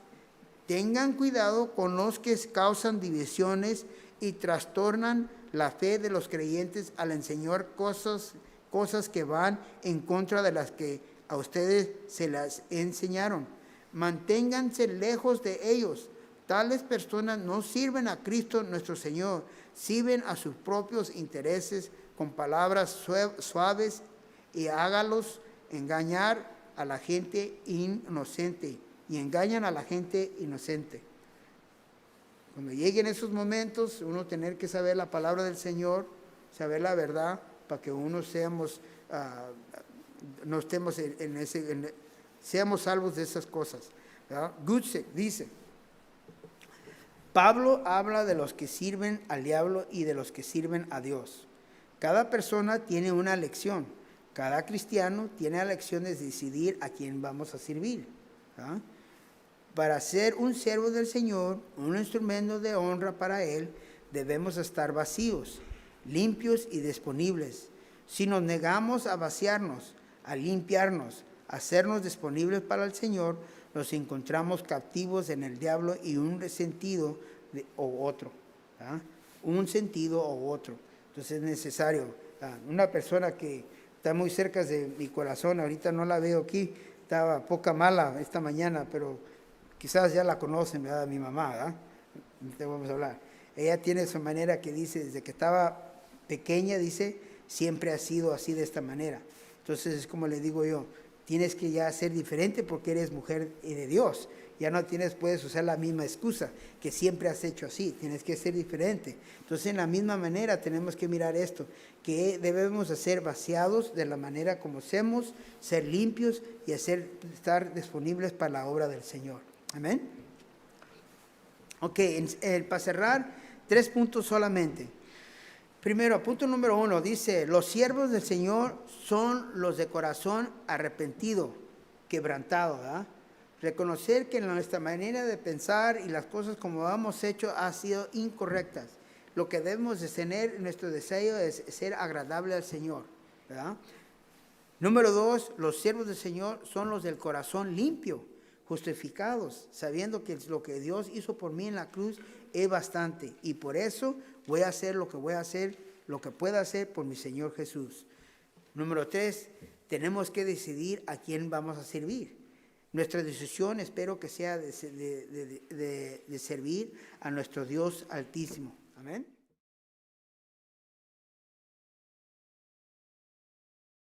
Tengan cuidado con los que causan divisiones y trastornan la fe de los creyentes al enseñar cosas que van en contra de las que a ustedes se las enseñaron. Manténganse lejos de ellos. Tales personas no sirven a Cristo nuestro Señor, sirven a sus propios intereses con palabras suaves y hágalos engañar a la gente inocente. Y engañan a la gente inocente. Cuando lleguen esos momentos, uno tener que saber la palabra del Señor, saber la verdad, para que uno no estemos seamos salvos de esas cosas, ¿verdad? Gutzek dice: Pablo habla de los que sirven al diablo y de los que sirven a Dios. Cada persona tiene una elección. Cada cristiano tiene la elección de decidir a quién vamos a servir, ¿verdad? Para ser un siervo del Señor, un instrumento de honra para Él, debemos estar vacíos, limpios y disponibles. Si nos negamos a vaciarnos, a limpiarnos, a hacernos disponibles para el Señor, nos encontramos captivos en el diablo y un sentido o otro, ¿verdad? Un sentido o otro. Entonces es necesario. Una persona que está muy cerca de mi corazón, ahorita no la veo aquí, estaba poca mala esta mañana, pero quizás ya la conocen, ¿verdad? Mi mamá, ¿verdad? No te vamos a hablar. Ella tiene su manera que dice, desde que estaba pequeña, dice, siempre ha sido así de esta manera. Entonces es como le digo yo, tienes que ya ser diferente porque eres mujer de Dios. Ya no puedes usar la misma excusa que siempre has hecho así, tienes que ser diferente. Entonces en la misma manera tenemos que mirar esto, que debemos ser vaciados de la manera como somos, ser limpios y estar disponibles para la obra del Señor. Amén. Ok, para cerrar, 3 puntos solamente. Primero, punto número 1, dice: los siervos del Señor son los de corazón arrepentido, quebrantado, ¿verdad? Reconocer que nuestra manera de pensar y las cosas como hemos hecho han sido incorrectas. Lo que debemos de tener, nuestro deseo es ser agradable al Señor, ¿verdad? Número 2, los siervos del Señor son los del corazón limpio, justificados, sabiendo que lo que Dios hizo por mí en la cruz es bastante. Y por eso voy a hacer lo que voy a hacer, lo que pueda hacer por mi Señor Jesús. Número 3, tenemos que decidir a quién vamos a servir. Nuestra decisión espero que sea de servir a nuestro Dios Altísimo. Amén.